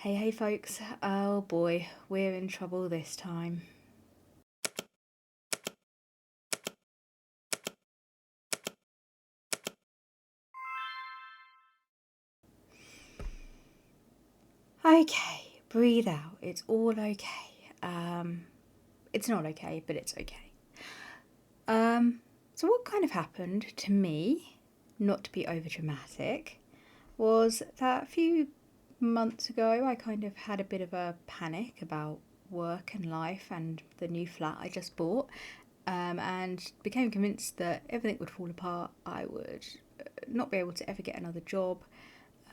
Hey folks, oh boy, we're in trouble this time. Okay, breathe out, it's all okay. It's not okay, but it's okay. So what kind of happened to me, not to be over dramatic, was that a few months ago I kind of had a bit of a panic about work and life and the new flat I just bought, and became convinced that everything would fall apart. I would not be able to ever get another job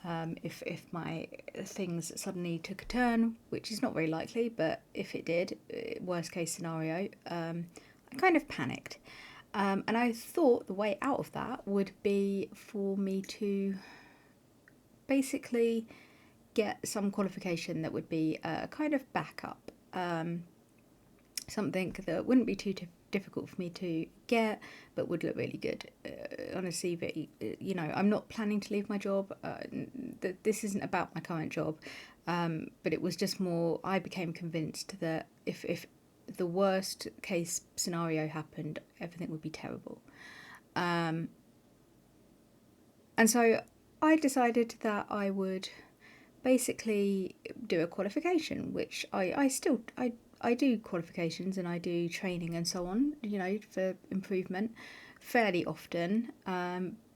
if my things suddenly took a turn, which is not very likely, but if it did, worst case scenario, I kind of panicked. And I thought the way out of that would be for me to basically get some qualification that would be a kind of backup, something that wouldn't be too difficult for me to get, but would look really good on a CV. You know, I'm not planning to leave my job. This isn't about my current job, but it was just more. I became convinced that if the worst case scenario happened, everything would be terrible. And so I decided that I would basically do a qualification, which I do qualifications and I do training and so on, you know, for improvement fairly often.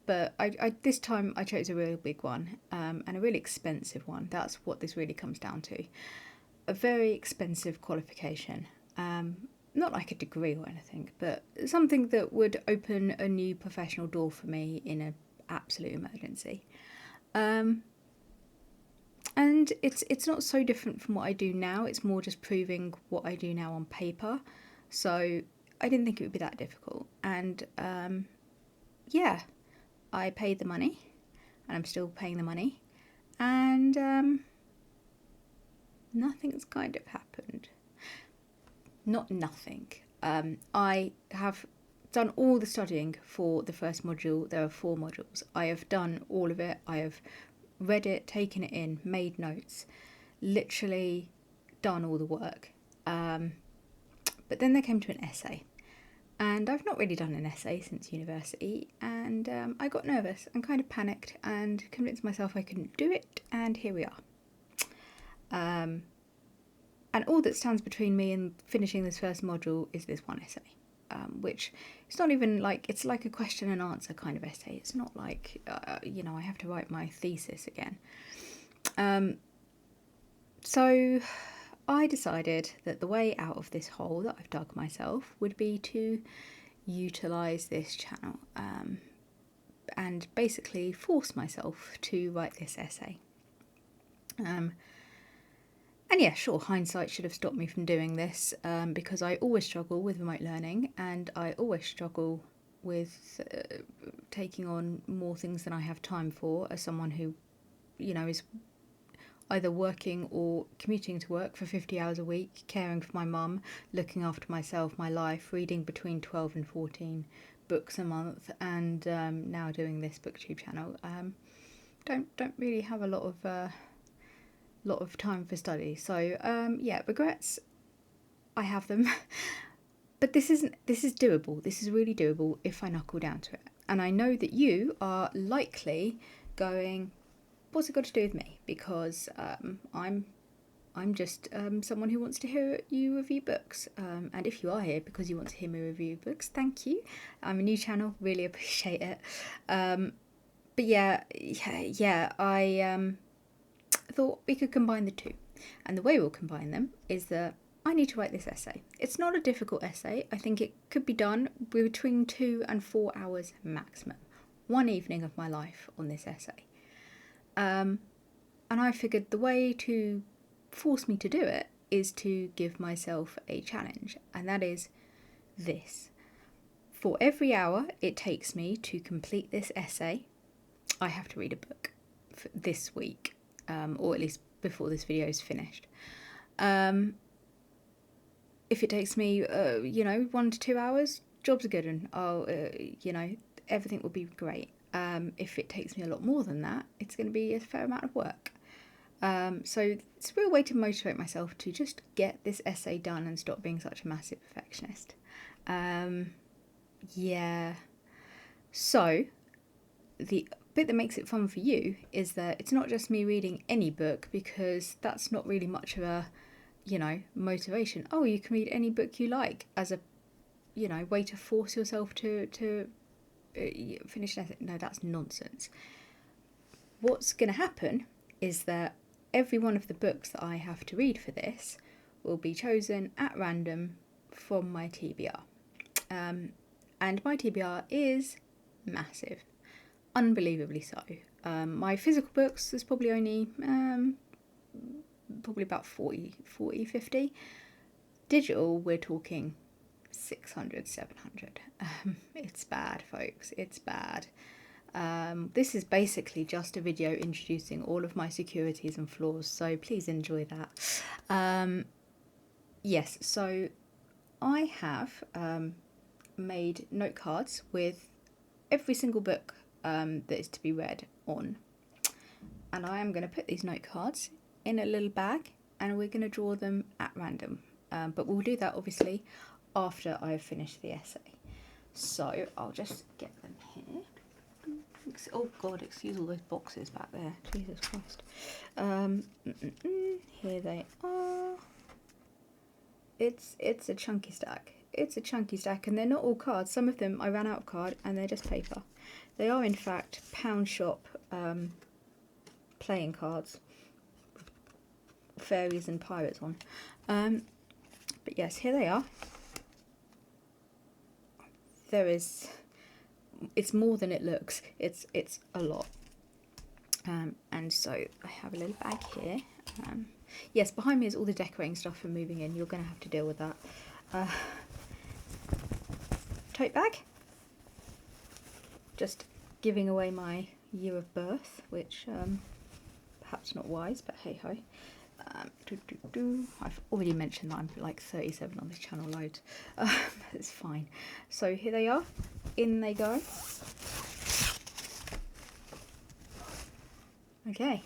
But this time I chose a real big one, and a really expensive one. That's what this really comes down to. A very expensive qualification. Not like a degree or anything, but something that would open a new professional door for me in an absolute emergency. And it's not so different from what I do now. It's more just proving what I do now on paper. So I didn't think it would be that difficult. And yeah, I paid the money, and I'm still paying the money, and nothing's kind of happened. Not nothing. I have done all the studying for the first module. There are 4 modules. I have done all of it. I have read it, taken it in, made notes, literally done all the work. But then they came to an essay, and I've not really done an essay since university, and I got nervous and kind of panicked and convinced myself I couldn't do it, and here we are. And all that stands between me and finishing this first module is this one essay, which it's not even like, it's like a question and answer kind of essay. It's not like, you know, I have to write my thesis again. So I decided that the way out of this hole that I've dug myself would be to utilise this channel, and basically force myself to write this essay. And yeah, sure, hindsight should have stopped me from doing this, because I always struggle with remote learning, and I always struggle with taking on more things than I have time for as someone who, you know, is either working or commuting to work for 50 hours a week, caring for my mum, looking after myself, my life, reading between 12 and 14 books a month, and now doing this booktube channel. Don't really have a lot of time for study. So yeah, regrets, I have them. But this is doable. This is really doable if I knuckle down to it. And I know that you are likely going, what's it got to do with me? Because I'm just someone who wants to hear you review books. And if you are here because you want to hear me review books, thank you. I'm a new channel, really appreciate it. But yeah, I thought we could combine the two. And the way we'll combine them is that I need to write this essay. It's not a difficult essay. I think it could be done between 2 and 4 hours maximum. One evening of my life on this essay. And I figured the way to force me to do it is to give myself a challenge. And that is this. For every hour it takes me to complete this essay, I have to read a book for this week. Or at least before this video is finished. If it takes me, 1 to 2 hours, job's a good one. Everything will be great. If it takes me a lot more than that, it's going to be a fair amount of work. So it's a real way to motivate myself to just get this essay done and stop being such a massive perfectionist. Yeah. So the bit that makes it fun for you is that it's not just me reading any book, because that's not really much of a, motivation. Oh, you can read any book you like as a, way to force yourself to finish an essay. No, that's nonsense. What's going to happen is that every one of the books that I have to read for this will be chosen at random from my TBR. And my TBR is massive, unbelievably so. My physical books, there's probably only probably about 40, 50. Digital, we're talking 600, 700. It's bad, folks, it's bad. This is basically just a video introducing all of my securities and flaws, so please enjoy that. Yes, so I have made note cards with every single book that is to be read on, and I am going to put these note cards in a little bag and we're going to draw them at random, but we'll do that obviously after I've finished the essay. So I'll just get them here. Oh god, excuse all those boxes back there, Jesus Christ. Here they are. It's a chunky stack. It's a chunky stack, and they're not all cards. Some of them I ran out of card and they're just paper. They are in fact pound shop playing cards, fairies and pirates on. But yes, here they are. It's more than it looks. It's a lot. And so I have a little bag here. Yes, behind me is all the decorating stuff for moving in. You're going to have to deal with that. Tote bag. Just giving away my year of birth, which perhaps not wise, but hey ho. I've already mentioned that I'm like 37 on this channel loads. It's fine. So here they are. In they go. Okay.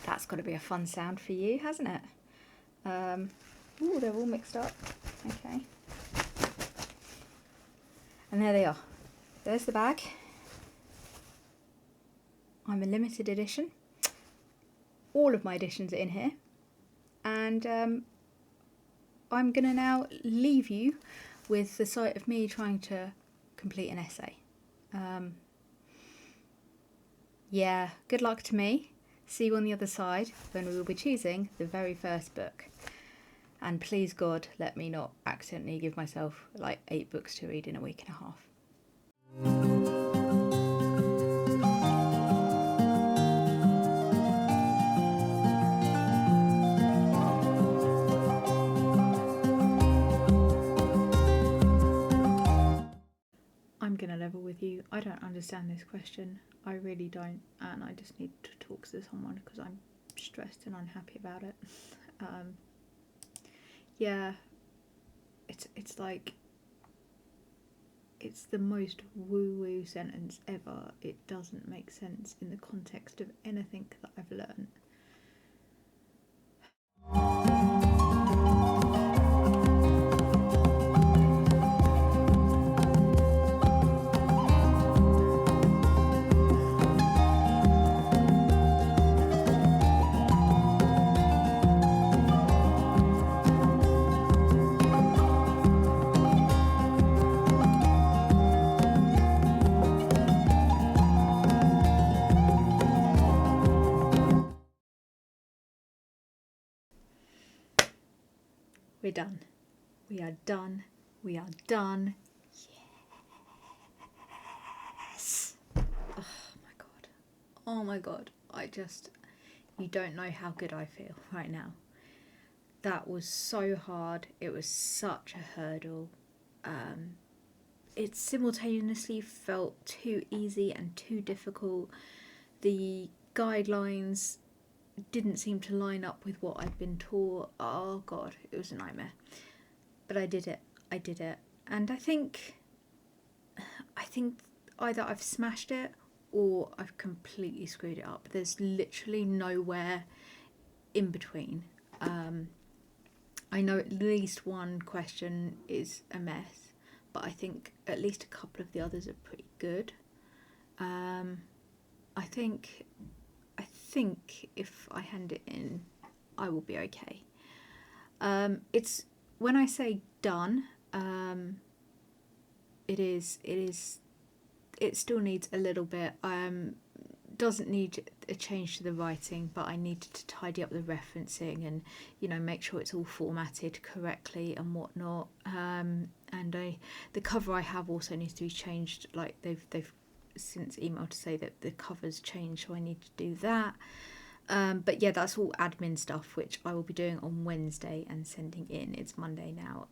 That's got to be a fun sound for you, hasn't it? Ooh, they're all mixed up. Okay. And there they are. There's the bag. I'm a limited edition. All of my editions are in here. And I'm going to now leave you with the sight of me trying to complete an essay. Yeah, good luck to me. See you on the other side when we will be choosing the very first book. And please God, let me not accidentally give myself like 8 books to read in a week and a half. I'm going to level with you. I don't understand this question. I really don't. And I just need to talk to someone because I'm stressed and unhappy about it. Yeah, it's like, it's the most woo-woo sentence ever. It doesn't make sense in the context of anything that I've learned. We're done. We are done. We are done. Yes. Oh my god. Oh my god. You don't know how good I feel right now. That was so hard. It was such a hurdle. It simultaneously felt too easy and too difficult. The guidelines didn't seem to line up with what I'd been taught. Oh god, it was a nightmare. But I did it. And I think either I've smashed it or I've completely screwed it up. There's literally nowhere in between. I know at least one question is a mess, but I think at least a couple of the others are pretty good. I think if I hand it in, I will be okay. It's when I say done, it still needs a little bit. Doesn't need a change to the writing, but I needed to tidy up the referencing and, you know, make sure it's all formatted correctly and whatnot. And the cover I have also needs to be changed. Like they've since emailed to say that the cover's changed, so I need to do that. But yeah, that's all admin stuff, which I will be doing on Wednesday and sending in. It's Monday now.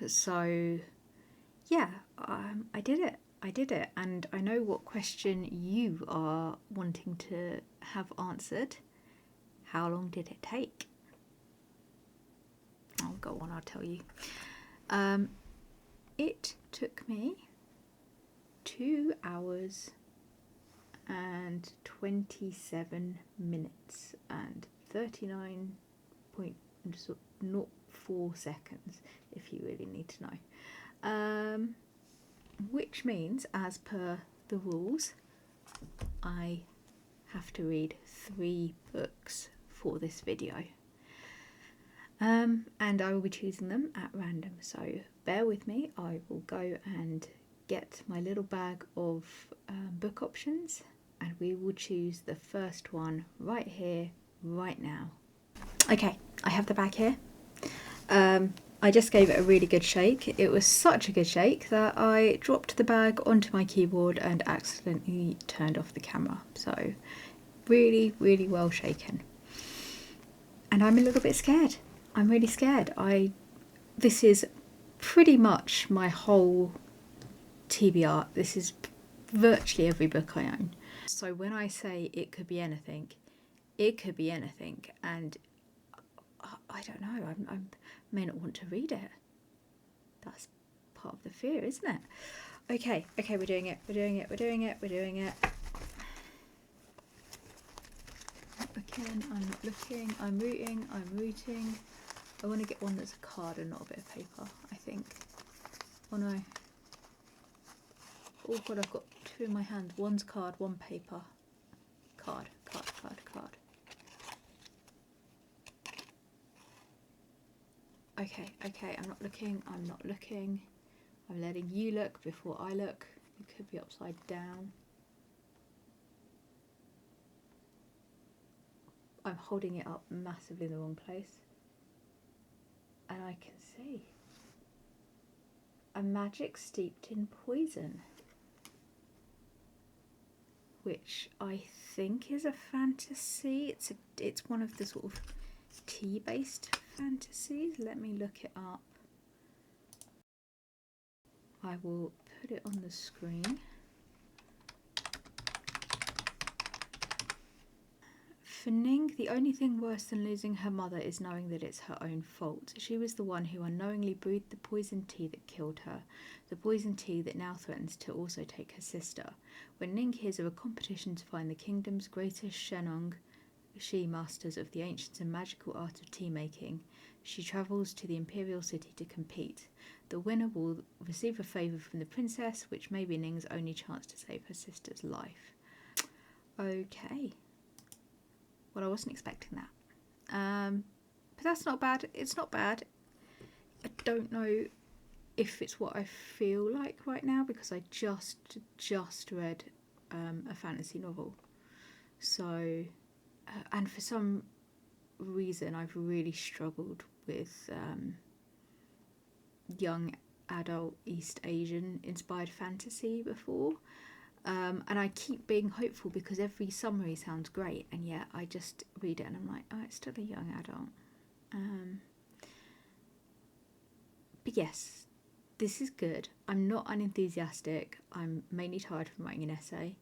So yeah, I did it, and I know what question you are wanting to have answered. How long did it take? I'll go on, I'll tell you. It took me 2 hours and 27 minutes and 39.04 seconds, if you really need to know. Which means, as per the rules, I have to read 3 books for this video. And I will be choosing them at random, so bear with me. I will go and get my little bag of book options, and we will choose the first one right here, right now. Okay, I have the bag here. I just gave it a really good shake. It was such a good shake that I dropped the bag onto my keyboard and accidentally turned off the camera. So really, really well shaken. And I'm a little bit scared. I'm really scared. This is pretty much my whole TBR. This is virtually every book I own. So when I say it could be anything, it could be anything. And I don't know, I may not want to read it. That's part of the fear, isn't it? Okay, we're doing it. Again, I'm not looking, I'm rooting. I want to get one that's a card and not a bit of paper, I think. Oh no. Oh god, I've got 2 in my hand. One's card, one paper. Card. Okay, I'm not looking. I'm letting you look before I look. It could be upside down. I'm holding it up massively in the wrong place. And I can see a magic steeped in poison, which I think is a fantasy. It's one of the sort of tea-based fantasies. Let me look it up. I will put it on the screen. For Ning, the only thing worse than losing her mother is knowing that it's her own fault. She was the one who unknowingly brewed the poison tea that killed her, the poison tea that now threatens to also take her sister. When Ning hears of a competition to find the kingdom's greatest Shenong, she masters of the ancient and magical art of tea making, she travels to the imperial city to compete. The winner will receive a favour from the princess, which may be Ning's only chance to save her sister's life. Okay. Well, I wasn't expecting that. But that's not bad. It's not bad. I don't know if it's what I feel like right now, because I just read a fantasy novel. So, and for some reason, I've really struggled with young adult East Asian inspired fantasy before. And I keep being hopeful because every summary sounds great, and yet I just read it and I'm like, oh, it's still a young adult. But yes, this is good. I'm not unenthusiastic. I'm mainly tired from writing an essay.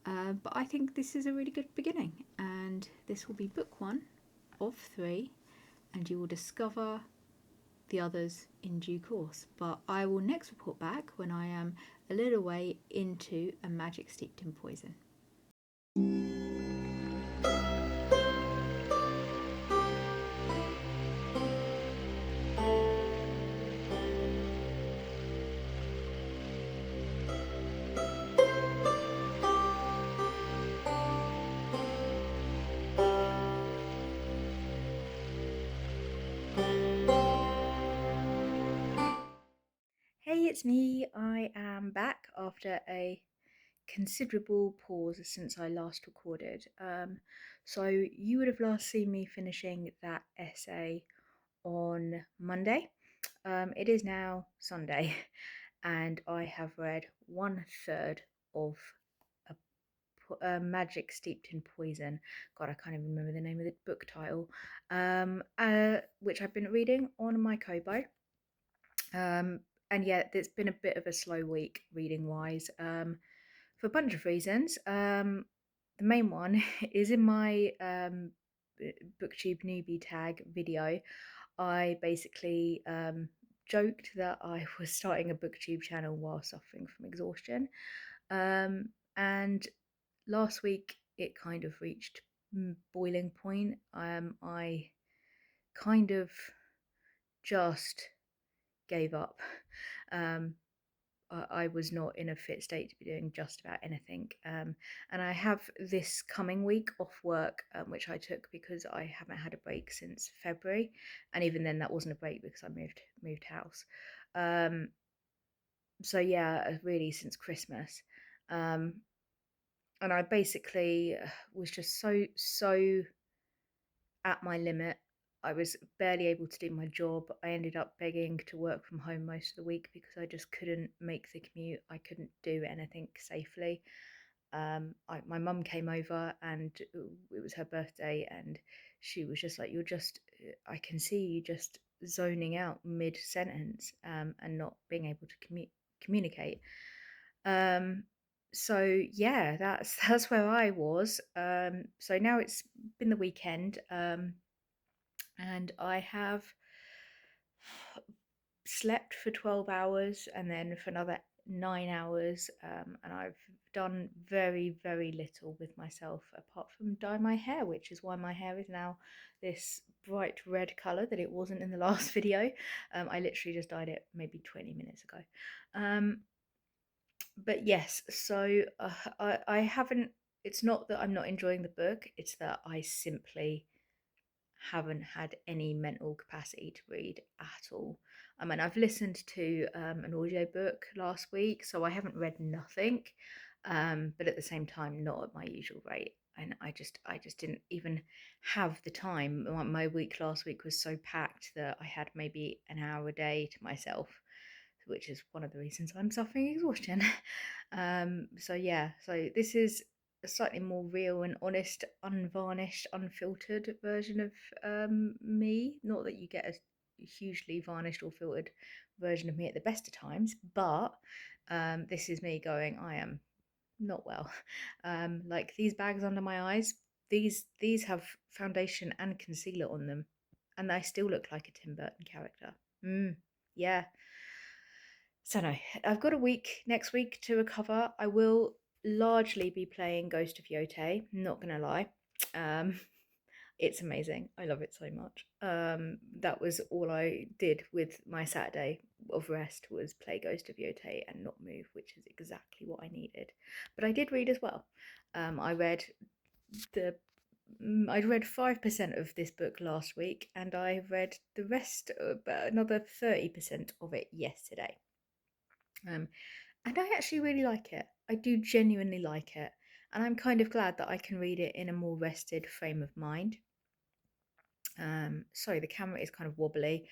But I think this is a really good beginning, and this will be book 1 of 3, and you will discover the others in due course. But I will next report back when I am a little way into A Magic Steeped in Poison. Hey, it's me. I am back after a considerable pause since I last recorded. So you would have last seen me finishing that essay on Monday. It is now Sunday, and I have read 1/3 of a Magic Steeped in Poison. God, I can't even remember the name of the book title. Which I've been reading on my Kobo. And yeah, it's been a bit of a slow week reading wise, for a bunch of reasons. The main one is in my booktube newbie tag video. I basically joked that I was starting a booktube channel while suffering from exhaustion, and last week it kind of reached boiling point. I kind of just gave up. I was not in a fit state to be doing just about anything. And I have this coming week off work, which I took because I haven't had a break since February, and even then that wasn't a break because I moved house. So yeah, really since Christmas. And I basically was just so at my limit. I was barely able to do my job. I ended up begging to work from home most of the week because I just couldn't make the commute. I couldn't do anything safely. My mum came over and it was her birthday, and she was just like, I can see you just zoning out mid sentence, and not being able to communicate. So yeah, that's where I was. So now it's been the weekend, and I have slept for 12 hours and then for another 9 hours, and I've done very little with myself apart from dye my hair, which is why my hair is now this bright red colour that it wasn't in the last video. I literally just dyed it maybe 20 minutes ago. But yes, so I haven't, it's not that I'm not enjoying the book, it's that I simply haven't had any mental capacity to read at all. I mean, I've listened to an audiobook last week, so I haven't read nothing, but at the same time not at my usual rate. And I just didn't even have the time. My week last week was so packed that I had maybe an hour a day to myself, which is one of the reasons I'm suffering exhaustion. So yeah, so this is a slightly more real and honest, unvarnished, unfiltered version of me. Not that you get a hugely varnished or filtered version of me at the best of times, but this is me going, I am not well. Like these bags under my eyes, these have foundation and concealer on them, and I still look like a Tim Burton character. Yeah. So no, I've got a week next week to recover. I will largely be playing Ghost of Yotei, not gonna lie. Um, it's amazing. I love it so much. That was all I did with my Saturday of rest, was play Ghost of Yotei and not move, which is exactly what I needed. But I did read as well. I read the I read 5% of this book last week, and I read the rest, another 30% of it yesterday. And I actually really like it. I do genuinely like it. And I'm kind of glad that I can read it in a more rested frame of mind. Sorry, the camera is kind of wobbly.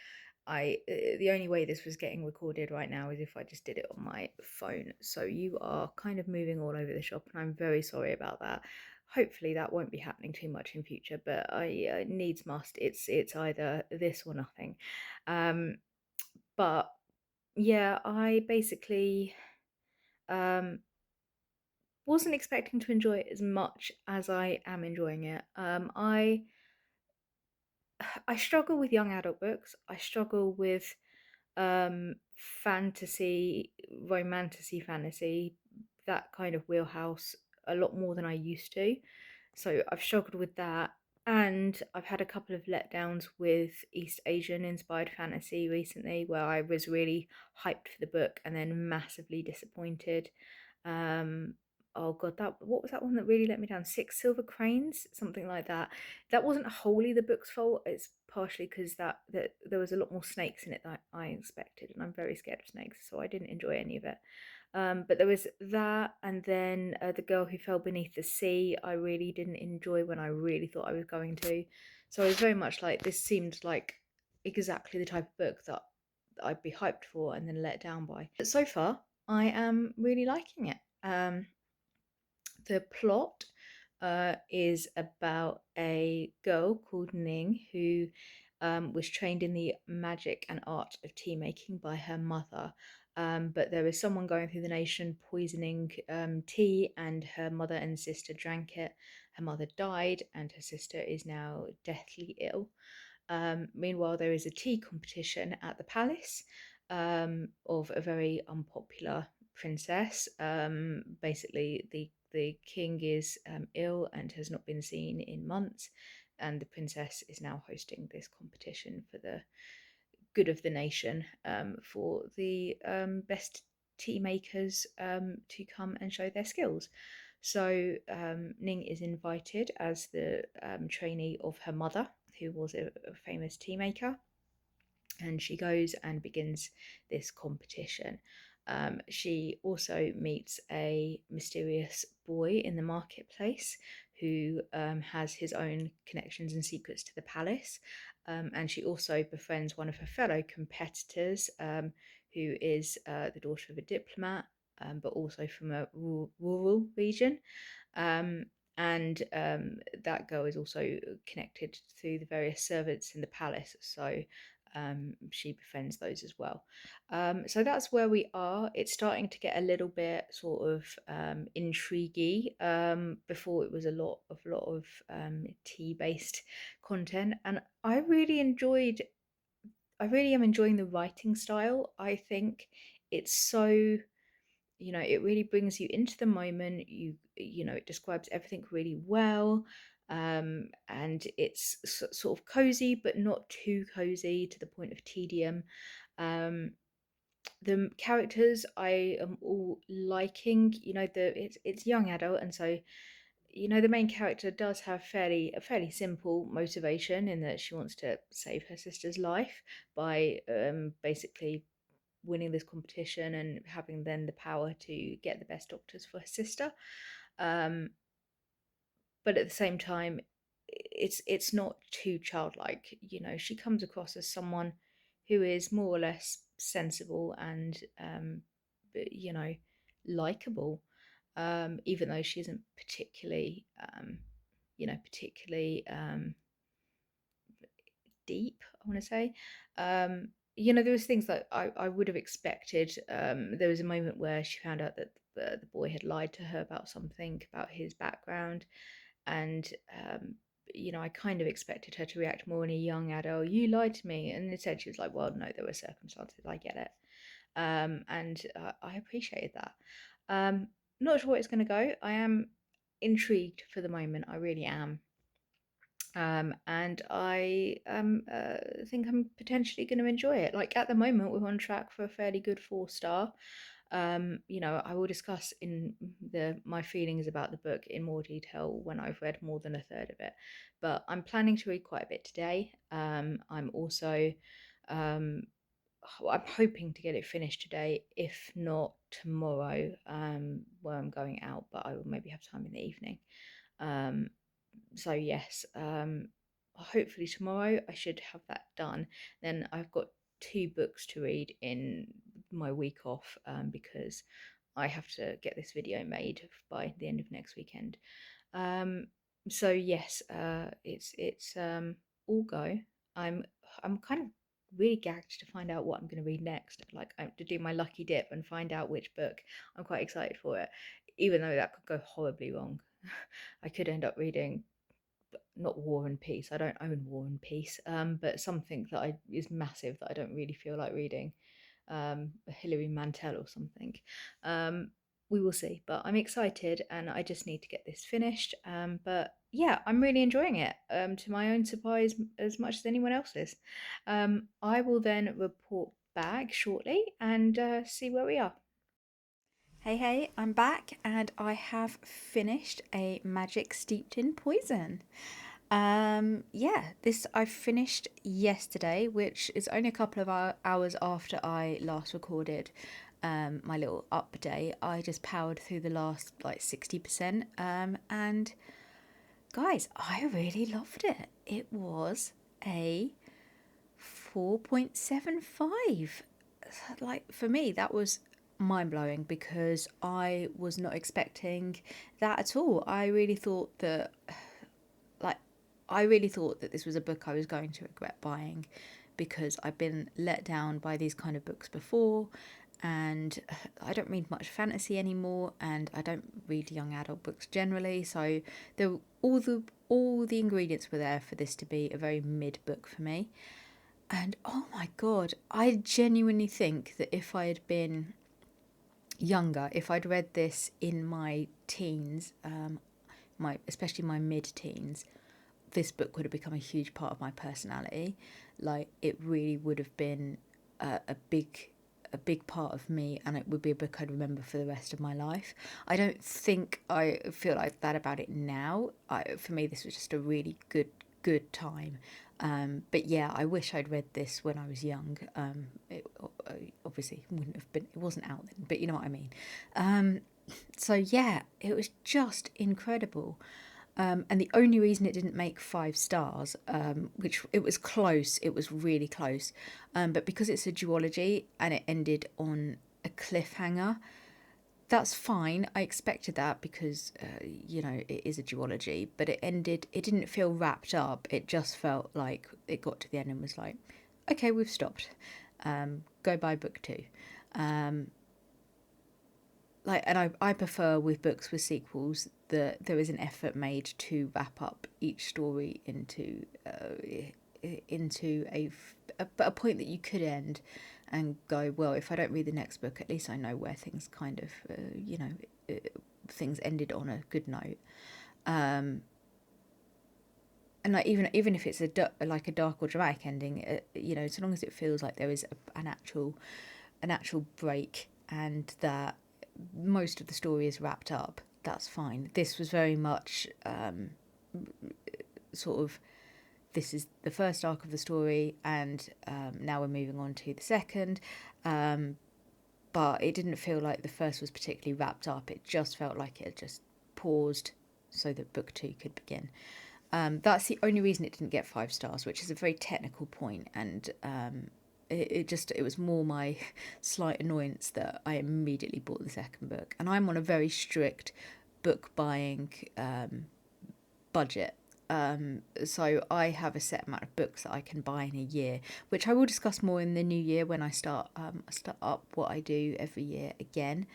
The only way this was getting recorded right now is if I just did it on my phone. So you are kind of moving all over the shop, and I'm very sorry about that. Hopefully that won't be happening too much in future, but I needs must. It's either this or nothing. But yeah, I basically wasn't expecting to enjoy it as much as I am enjoying it. I I struggle with young adult books. I struggle with fantasy, fantasy, that kind of wheelhouse a lot more than I used to. So I've struggled with that. And I've had a couple of letdowns with East Asian inspired fantasy recently, where I was really hyped for the book and then massively disappointed. Um, oh god, that what was that one that really let me down? Six Silver Cranes, something like that. That wasn't wholly the book's fault. It's partially because that there was a lot more snakes in it than I expected, and I'm very scared of snakes, so I didn't enjoy any of it. But there was that, and then The Girl Who Fell Beneath the Sea, I really didn't enjoy when I really thought I was going to. So I was very much like, this seemed like exactly the type of book that I'd be hyped for and then let down by. But so far, I am really liking it. The plot is about a girl called Ning who was trained in the magic and art of tea making by her mother. But there was someone going through the nation poisoning tea, and her mother and sister drank it. Her mother died, and her sister is now deathly ill. Meanwhile, there is a tea competition at the palace of a very unpopular princess. Basically, the king is ill and has not been seen in months, and the princess is now hosting this competition for the good of the nation, for the best tea makers to come and show their skills. So Ning is invited as the trainee of her mother, who was a famous tea maker, and she goes and begins this competition. She also meets a mysterious boy in the marketplace who has his own connections and secrets to the palace. And she also befriends one of her fellow competitors, who is the daughter of a diplomat, but also from a rural region. Um, and that girl is also connected through the various servants in the palace. So she befriends those as well. So that's where we are. It's starting to get a little bit sort of intriguey. Before it was a lot of tea based content, and I really am enjoying the writing style. I think it's so, it really brings you into the moment. It describes everything really well. And it's sort of cozy, but not too cozy to the point of tedium. um the characters I am all liking. It's young adult, and so the main character does have a fairly simple motivation, in that she wants to save her sister's life by basically winning this competition and having then the power to get the best doctors for her sister. Um, but at the same time, it's not too childlike. She comes across as someone who is more or less sensible and you know likable, even though she isn't particularly deep, I want to say. There was things that I would have expected. There was a moment where she found out that the boy had lied to her about something about his background, and I kind of expected her to react more in a young adult. You lied to me, and instead she was like, "Well, no, there were circumstances. I get it," and I appreciated that. Not sure where it's going to go. I am intrigued for the moment. I really am. And I think I'm potentially going to enjoy it. Like, at the moment, we're on track for a fairly good 4 star. I will discuss in my feelings about the book in more detail when I've read more than a third of it. But I'm planning to read quite a bit today. I'm also I'm hoping to get it finished today, if not tomorrow, where I'm going out, but I will maybe have time in the evening. So yes, hopefully tomorrow I should have that done. Then I've got 2 books to read in my week off, because I have to get this video made by the end of next weekend. So yes, it's all go. I'm kind of really gagged to find out what I'm going to read next. Like, to do my lucky dip and find out which book. I'm quite excited for it, even though that could go horribly wrong. I could end up reading not War and Peace. I don't own War and Peace, but something that is massive that I don't really feel like reading, Hilary Mantel or something. We will see, but I'm excited and I just need to get this finished. But yeah, I'm really enjoying it, to my own surprise, as much as anyone else is. I will then report back shortly and see where we are. Hey, I'm back and I have finished A Magic Steeped in Poison. Yeah, this I finished yesterday, which is only a couple of hours after I last recorded my little update. I just powered through the last like 60%. And guys, I really loved it. It was a 4.75. Like, for me, that was mind blowing because I was not expecting that at all. Like, I really thought that this was a book I was going to regret buying because I've been let down by these kind of books before, and I don't read much fantasy anymore, and I don't read young adult books generally. So there, all the ingredients were there for this to be a very mid book for me. And oh my god, I genuinely think that if I had been younger, if I'd read this in my teens, especially my mid-teens, this book would have become a huge part of my personality. Like, it really would have been a big part of me, and it would be a book I'd remember for the rest of my life. I don't think I feel like that about it now. For me, this was just a really good time. But yeah, I wish I'd read this when I was young. It obviously wouldn't have been, it wasn't out then, but you know what I mean. So yeah, it was just incredible. And the only reason it didn't make 5 stars, which it was close, it was really close, but because it's a duology and it ended on a cliffhanger, that's fine. I expected that because, it is a duology, but it didn't feel wrapped up. It just felt like it got to the end and was like, okay, we've stopped. Go buy book 2. And I prefer with books with sequels that there is an effort made to wrap up each story into a point that you could end and go, well, if I don't read the next book, at least I know where things kind of things ended on a good note. And like, even if it's a dark or dramatic ending, so long as it feels like there is an actual break and that most of the story is wrapped up, that's fine. This was very much sort of, this is the first arc of the story, and now we're moving on to the second. But it didn't feel like the first was particularly wrapped up. It just felt like it had just paused so that book 2 could begin. That's the only reason it didn't get 5 stars, which is a very technical point, and it was more my slight annoyance that I immediately bought the second book, and I'm on a very strict book buying budget. So I have a set amount of books that I can buy in a year, which I will discuss more in the new year when I start up what I do every year again.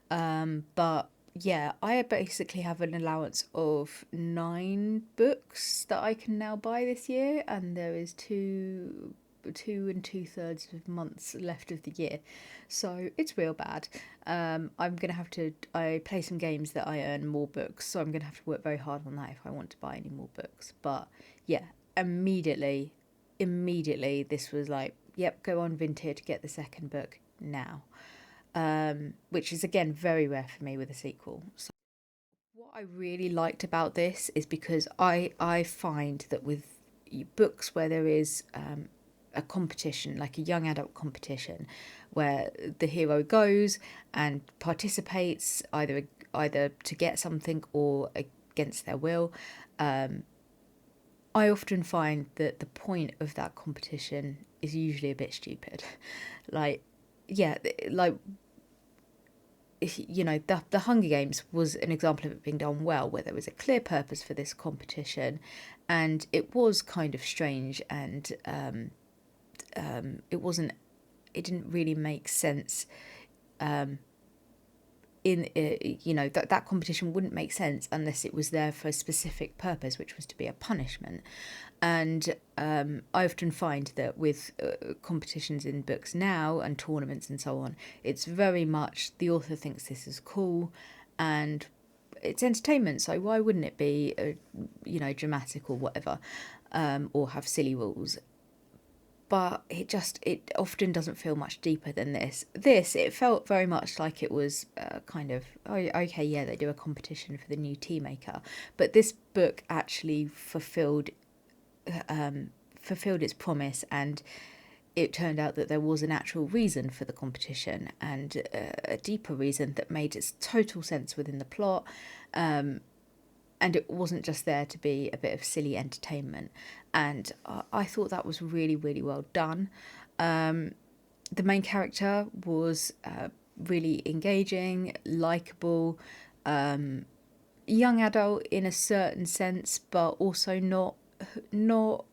But yeah, I basically have an allowance of 9 books that I can now buy this year, and there is two and 2/3 of months left of the year, so it's real bad. I play some games that I earn more books, so I'm gonna have to work very hard on that if I want to buy any more books. But yeah, immediately this was like, yep, go on Vinted, get the second book now. Which is again very rare for me with a sequel. So what I really liked about this is because I find that with books where there is a competition, like a young adult competition, where the hero goes and participates either to get something or against their will, I often find that the point of that competition is usually a bit stupid. Like, yeah, like, the Hunger Games was an example of it being done well, where there was a clear purpose for this competition, and it was kind of strange, and it didn't really make sense that competition wouldn't make sense unless it was there for a specific purpose, which was to be a punishment. And I often find that with competitions in books now and tournaments and so on, it's very much the author thinks this is cool and it's entertainment, so why wouldn't it be dramatic or whatever, or have silly rules. But it often doesn't feel much deeper than this. It felt very much like it was kind of, oh, okay, yeah, they do a competition for the new tea maker. But this book actually fulfilled its promise, and it turned out that there was an actual reason for the competition, and a deeper reason that made its total sense within the plot. And it wasn't just there to be a bit of silly entertainment. And I thought that was really, really well done. The main character was really engaging, likeable, young adult in a certain sense, but also not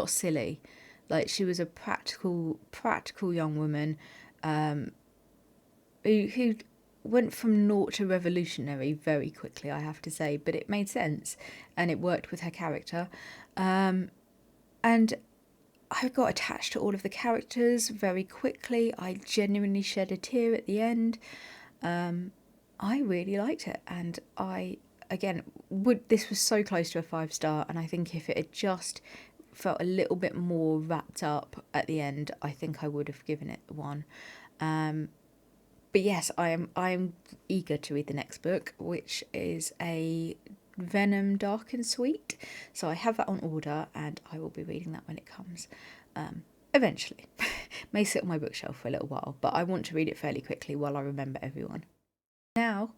silly. Like, she was a practical young woman who went from naught to revolutionary very quickly, I have to say, but it made sense and it worked with her character. And I got attached to all of the characters very quickly. I genuinely shed a tear at the end. I really liked it, and this was so close to a 5-star, and I think if it had just felt a little bit more wrapped up at the end, I think I would have given it 1. But yes, I am eager to read the next book, which is a Venom Dark and Sweet. So I have that on order, and I will be reading that when it comes. Eventually. May sit on my bookshelf for a little while, but I want to read it fairly quickly while I remember everyone. Now,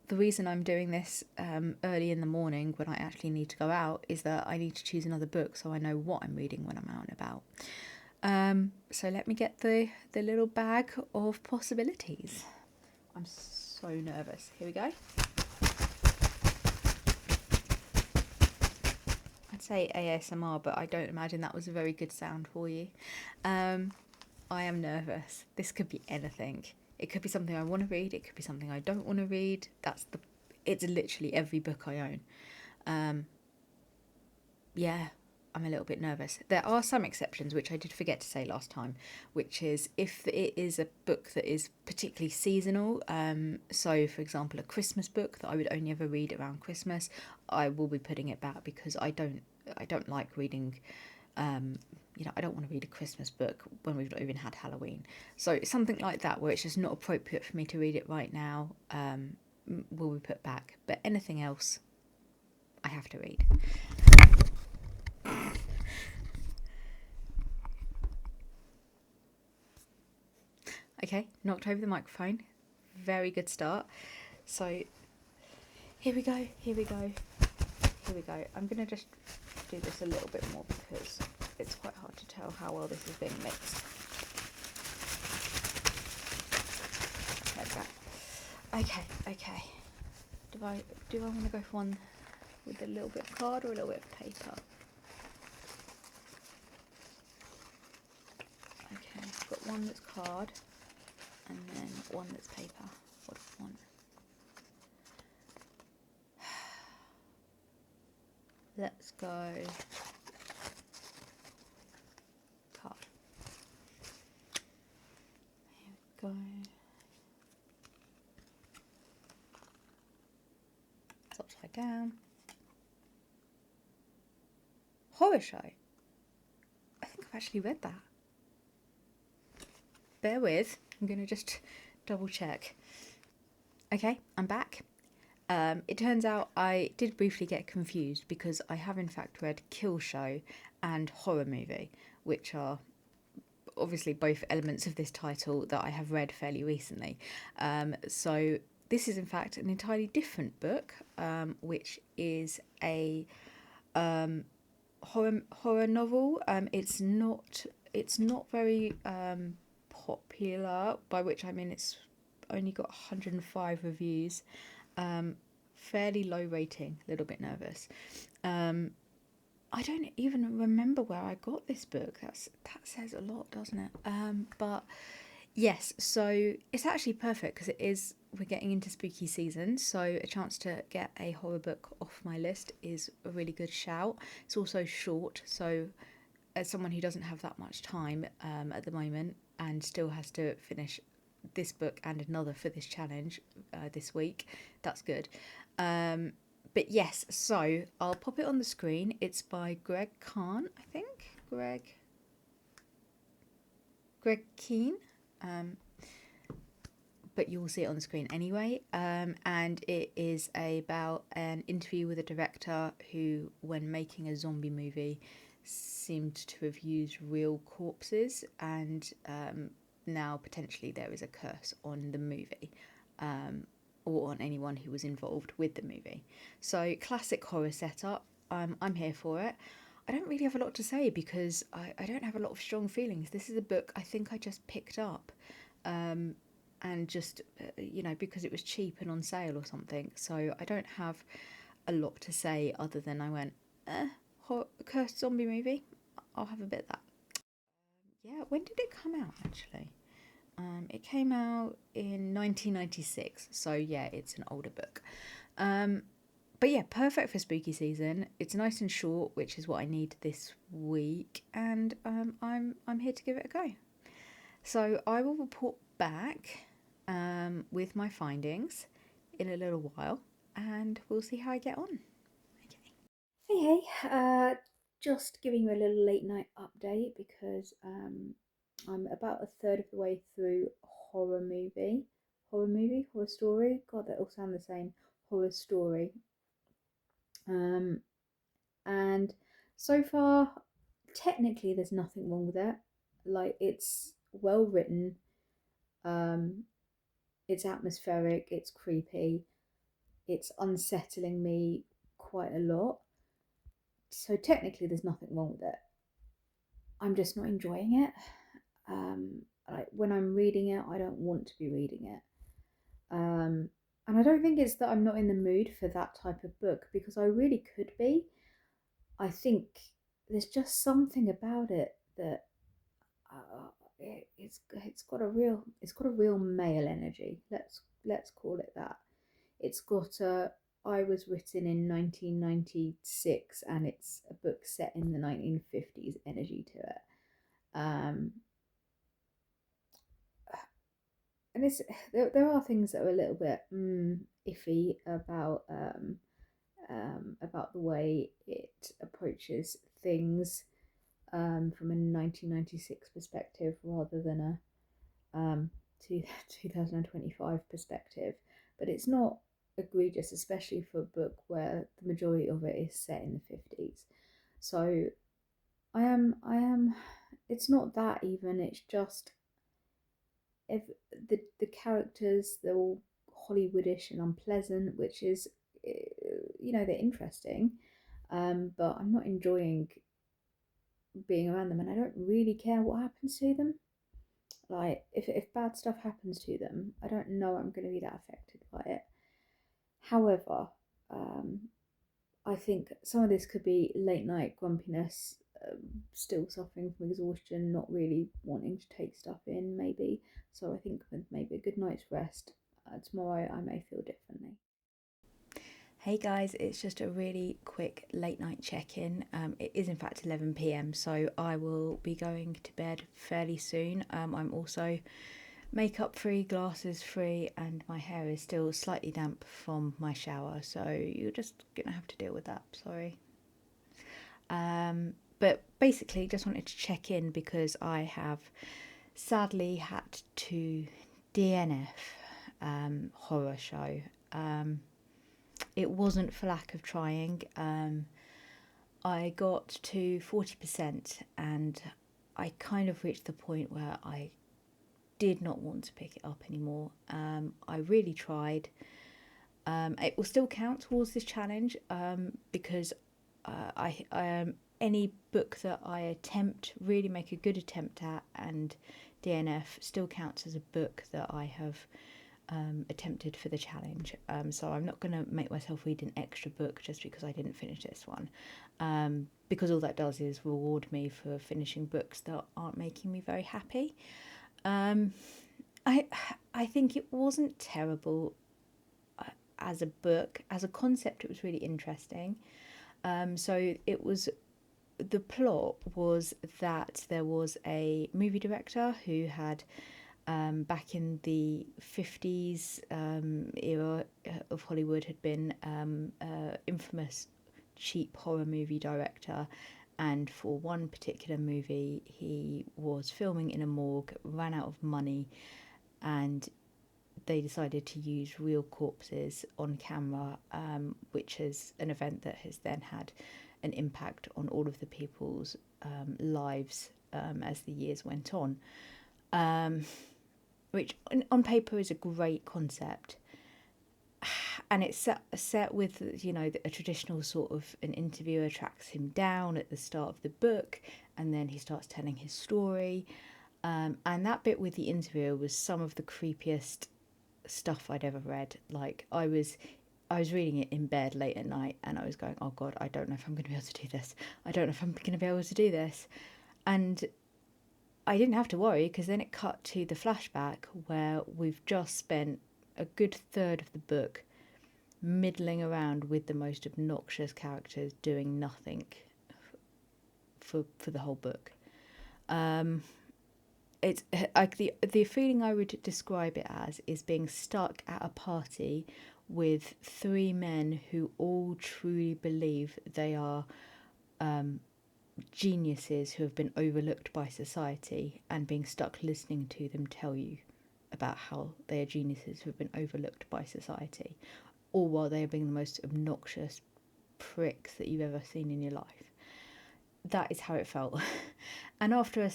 the reason I'm doing this early in the morning when I actually need to go out is that I need to choose another book so I know what I'm reading when I'm out and about. So let me get the little bag of possibilities. I'm so nervous. Here we go. I'd say ASMR, but I don't imagine that was a very good sound for you. I am nervous. This could be anything. It could be something I want to read. It could be something I don't want to read. It's literally every book I own. Yeah. I'm a little bit nervous. There are some exceptions, which I did forget to say last time, which is if it is a book that is particularly seasonal, so for example a Christmas book that I would only ever read around Christmas, I will be putting it back because I don't like reading, I don't want to read a Christmas book when we've not even had Halloween. So something like that where it's just not appropriate for me to read it right now will be put back, but anything else I have to read. Okay, knocked over the microphone. Very good start. So, here we go. I'm going to just do this a little bit more because it's quite hard to tell how well this is being mixed. Okay. Do I want to go for one with a little bit of card or a little bit of paper? Okay, I've got one that's card. And then one that's paper. What do I want? Let's go card. Here we go. It's upside down. Horror show. I think I've actually read that. Bear with. I'm going to just double check. Okay, I'm back. It turns out I did briefly get confused because I have in fact read Kill Show and Horror Movie, which are obviously both elements of this title that I have read fairly recently. So this is in fact an entirely different book, which is a horror novel. It's not very popular, by which I mean it's only got 105 reviews, fairly low rating, a little bit nervous. I don't even remember where I got this book. That says a lot, doesn't it? But Yes, so it's actually perfect because we're getting into spooky season, so a chance to get a horror book off my list is a really good shout. It's also short, so as someone who doesn't have that much time at the moment and still has to finish this book and another for this challenge this week, that's good. But yes, so I'll pop it on the screen. It's by Greg Kihn, I think. Greg Kihn. But you will see it on the screen anyway. And it is about an interview with a director who, when making a zombie movie, seemed to have used real corpses, and now potentially there is a curse on the movie. Or on anyone who was involved with the movie. So, classic horror setup. I'm here for it. I don't really have a lot to say because I don't have a lot of strong feelings. This is a book I think I just picked up and just, because it was cheap and on sale or something. So, I don't have a lot to say other than I went, cursed zombie movie. I'll have a bit of that. Yeah, when did it come out actually? It came out in 1996, so yeah, it's an older book. But yeah, perfect for spooky season. It's nice and short, which is what I need this week, and I'm here to give it a go. So I will report back with my findings in a little while, and we'll see how I get on. Okay. Hey, just giving you a little late night update because I'm about a third of the way through horror story. God, they all sound the same. Horror story. And so far, technically, there's nothing wrong with it. Like, it's well written, um, it's atmospheric, it's creepy, it's unsettling me quite a lot. So, technically, there's nothing wrong with it. I'm just not enjoying it. Like when I'm reading it, I don't want to be reading it. And I don't think it's that I'm not in the mood for that type of book because I really could be. I think there's just something about it that it's got a real male energy. Let's call it that. It's got a I was written in 1996 and it's a book set in the 1950s energy to it. Um, and there are things that are a little bit iffy about the way it approaches things from a 1996 perspective rather than a 2025 perspective. But it's not egregious, especially for a book where the majority of it is set in the 50s. So I am. It's not that even. It's just if the characters they're all Hollywoodish and unpleasant, which is they're interesting, but I'm not enjoying being around them, and I don't really care what happens to them. Like if bad stuff happens to them, I don't know I'm going to be that affected by it. However, um, I think some of this could be late night grumpiness, still suffering from exhaustion, not really wanting to take stuff in, maybe. So I think with maybe a good night's rest tomorrow, I may feel differently. Hey guys, it's just a really quick late night check in. It is in fact 11 pm, so I will be going to bed fairly soon. I'm also makeup free, glasses free, and my hair is still slightly damp from my shower, so you're just gonna have to deal with that. Sorry. But basically, just wanted to check in because I have sadly had to DNF horror show. It wasn't for lack of trying. I got to 40% and I kind of reached the point where I did not want to pick it up anymore. I really tried. It will still count towards this challenge because any book that I attempt, really make a good attempt at, and DNF still counts as a book that I have attempted for the challenge. So I'm not going to make myself read an extra book just because I didn't finish this one. Because all that does is reward me for finishing books that aren't making me very happy. I I think it wasn't terrible as a book. As a concept, it was really interesting. So it was, the plot was that there was a movie director who had, back in the 50s era of Hollywood, had been infamous cheap horror movie director. And for one particular movie, he was filming in a morgue, ran out of money, and they decided to use real corpses on camera, which is an event that has then had an impact on all of the people's lives as the years went on. Um, which on paper is a great concept, and it's set with, you know, a traditional sort of, an interviewer tracks him down at the start of the book, and then he starts telling his story. And that bit with the interviewer was some of the creepiest stuff I'd ever read. Like, I was reading it in bed late at night, and I was going, oh god, I don't know if I'm going to be able to do this. I don't know if I'm going to be able to do this. And I didn't have to worry, because then it cut to the flashback where we've just spent a good third of the book middling around with the most obnoxious characters doing nothing for the whole book. It's like, the feeling I would describe it as is being stuck at a party with three men who all truly believe they are geniuses who have been overlooked by society, and being stuck listening to them tell you about how they are geniuses who have been overlooked by society, all while they are being the most obnoxious pricks that you've ever seen in your life. That is how it felt. And after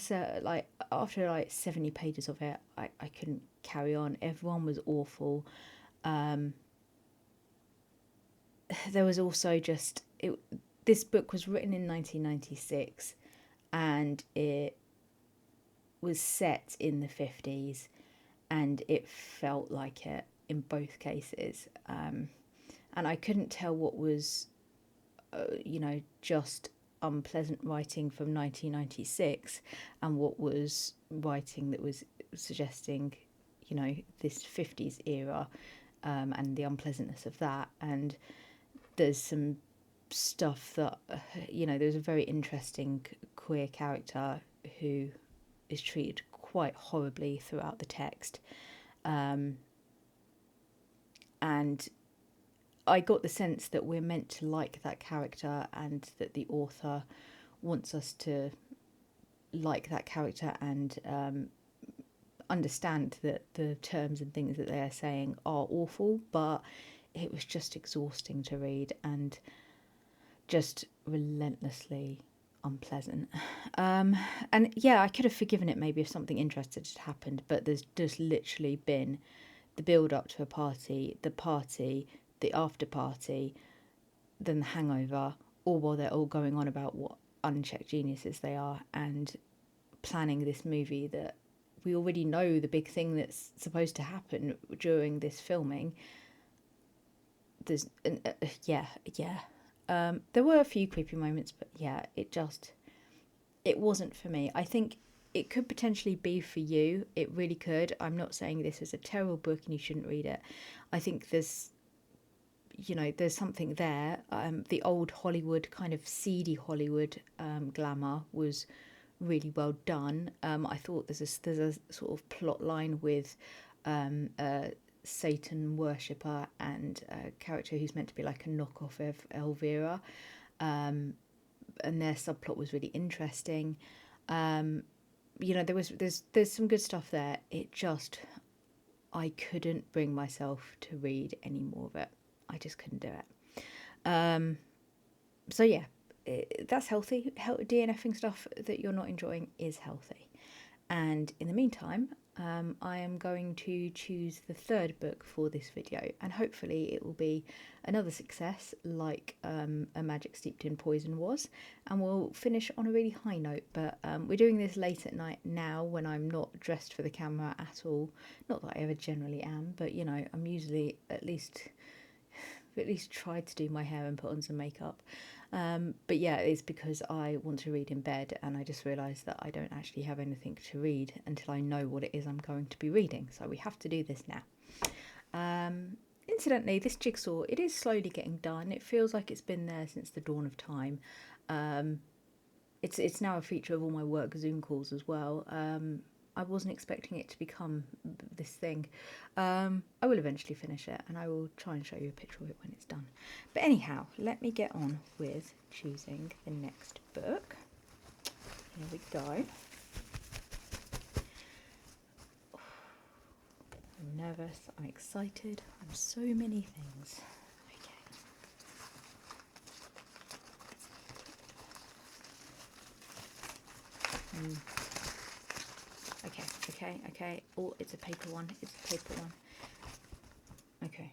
after like 70 pages of it, I couldn't carry on. Everyone was awful. There was also just it. This book was written in 1996, and it was set in the 50s, and it felt like it in both cases. And I couldn't tell what was, just unpleasant writing from 1996, and what was writing that was suggesting, this 50s era, and the unpleasantness of that. And there's some stuff that, there's a very interesting queer character who is treated quite horribly throughout the text. And I got the sense that we're meant to like that character, and that the author wants us to like that character, and understand that the terms and things that they are saying are awful, but it was just exhausting to read, and just relentlessly unpleasant. And yeah, I could have forgiven it maybe if something interesting had happened, but there's just literally been the build up to a party, the after party, then the hangover, all while they're all going on about what unchecked geniuses they are, and planning this movie that we already know the big thing that's supposed to happen during this filming. There's, yeah. There were a few creepy moments, but yeah, it wasn't for me. I think it could potentially be for you. It really could. I'm not saying this is a terrible book and you shouldn't read it. I think there's something there. The old Hollywood, kind of seedy Hollywood glamour was really well done. I thought there's a sort of plot line with a Satan worshipper and a character who's meant to be like a knockoff of Elvira, and their subplot was really interesting. There's some good stuff there. It just, I couldn't bring myself to read any more of it. I just couldn't do it. So yeah, that's healthy. DNFing stuff that you're not enjoying is healthy. And in the meantime, I am going to choose the third book for this video, and hopefully it will be another success like A Magic Steeped in Poison was, and we'll finish on a really high note. But we're doing this late at night now, when I'm not dressed for the camera at all. Not that I ever generally am, but I'm usually at least tried to do my hair and put on some makeup. But yeah, it's because I want to read in bed, and I just realised that I don't actually have anything to read until I know what it is I'm going to be reading. So we have to do this now. Incidentally, this jigsaw, it is slowly getting done. It feels like it's been there since the dawn of time. It's now a feature of all my work Zoom calls as well. I wasn't expecting it to become this thing. I will eventually finish it, and I will try and show you a picture of it when it's done. But anyhow, let me get on with choosing the next book. Here we go. I'm nervous, I'm excited, I'm so many things. Okay. Oh, it's a paper one. Okay.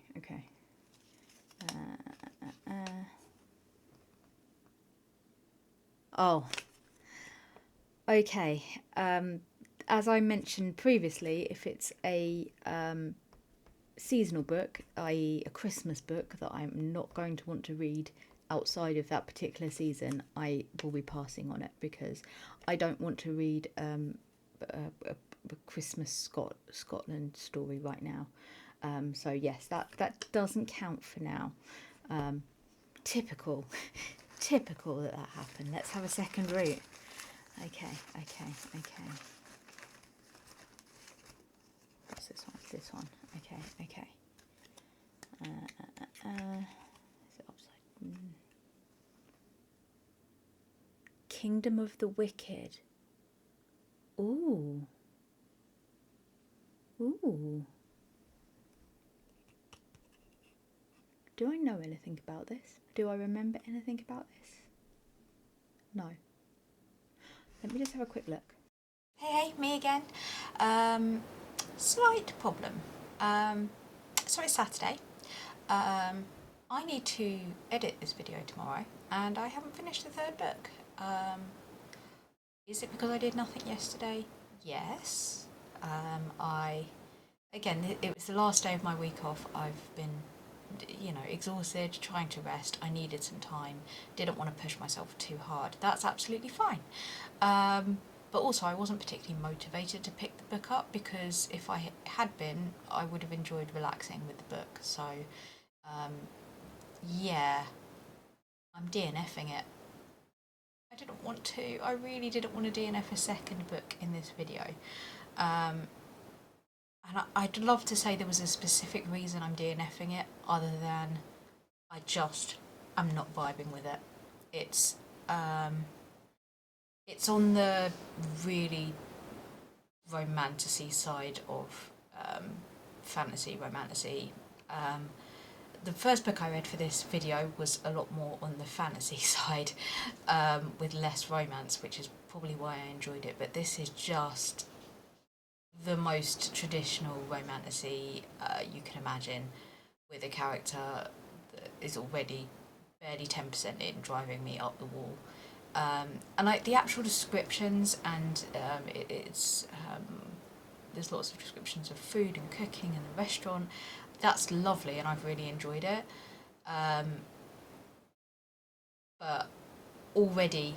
Oh, okay. As I mentioned previously, if it's a seasonal book, i.e. a Christmas book that I'm not going to want to read outside of that particular season, I will be passing on it, because I don't want to read a Christmas Scotland story right now. So yes, that doesn't count for now. Typical that happened. Let's have a second route. Okay. What's this one? This one. Okay. Is it upside? Kingdom of the Wicked. Ooh. Do I know anything about this? Do I remember anything about this? No. Let me just have a quick look. Hey, me again. Slight problem. So it's Saturday. I need to edit this video tomorrow, and I haven't finished the third book. Is it because I did nothing yesterday? Yes. It was the last day of my week off. I've been, exhausted, trying to rest. I needed some time. Didn't want to push myself too hard. That's absolutely fine. But also, I wasn't particularly motivated to pick the book up, because if I had been, I would have enjoyed relaxing with the book. So, yeah, I'm DNFing it. I didn't want to. I really didn't want to DNF a second book in this video. And I'd love to say there was a specific reason I'm DNFing it, other than I'm not vibing with it. It's on the really romantasy side of fantasy, romantasy. The first book I read for this video was a lot more on the fantasy side, with less romance, which is probably why I enjoyed it. But this is just the most traditional romantasy you can imagine, with a character that is already barely 10% in, driving me up the wall. And like the actual descriptions, and there's lots of descriptions of food and cooking and the restaurant. That's lovely, and I've really enjoyed it. But already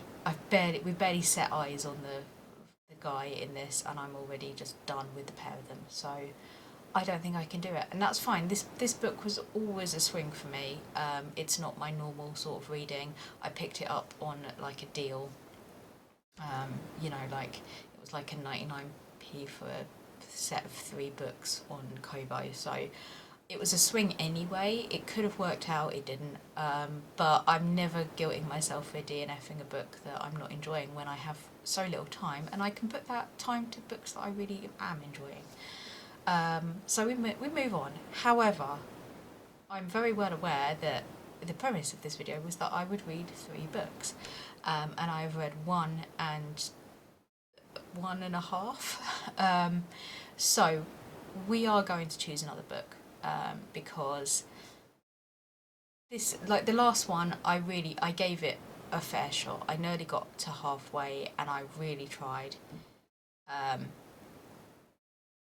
we barely set eyes on the guy in this, and I'm already just done with the pair of them. So I don't think I can do it, and that's fine. This book was always a swing for me. It's not my normal sort of reading. I picked it up on like a deal. Like it was like a 99p for a set of 3 books on Kobo. So it was a swing anyway. It could have worked out, it didn't. But I'm never guilting myself for DNFing a book that I'm not enjoying, when I have so little time, and I can put that time to books that I really am enjoying. So we move on. However, I'm very well aware that the premise of this video was that I would read 3 books, and I've read 1 and 1.5. So we are going to choose another book, because this, like the last one, I gave it a fair shot. I nearly got to halfway, and I really tried.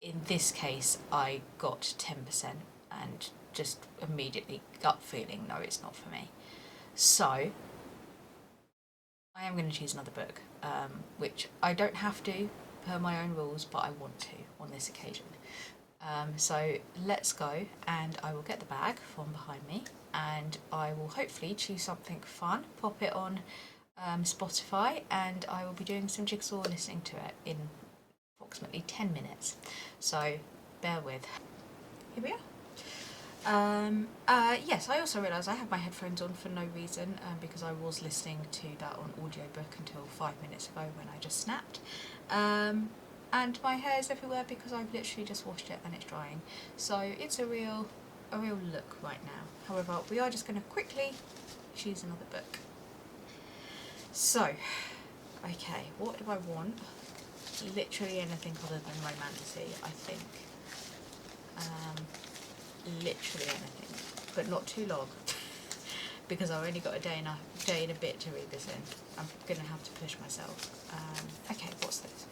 In this case, I got 10% and just immediately gut feeling, no, it's not for me. So I am going to choose another book, which I don't have to per my own rules, but I want to on this occasion. So let's go, and I will get the bag from behind me, and I will hopefully choose something fun, pop it on Spotify, and I will be doing some jigsaw listening to it in approximately 10 minutes. So bear with. Here we are. Yes, I also realised I have my headphones on for no reason, because I was listening to that on audiobook until 5 minutes ago when I just snapped. And my hair's everywhere because I've literally just washed it and it's drying. So it's a real look right now. However, we are just going to quickly choose another book. So, okay, what do I want? Literally anything other than romantasy, I think. Literally anything, but not too long, because I've only got a day and a bit to read this in. I'm going to have to push myself. Okay, what's this?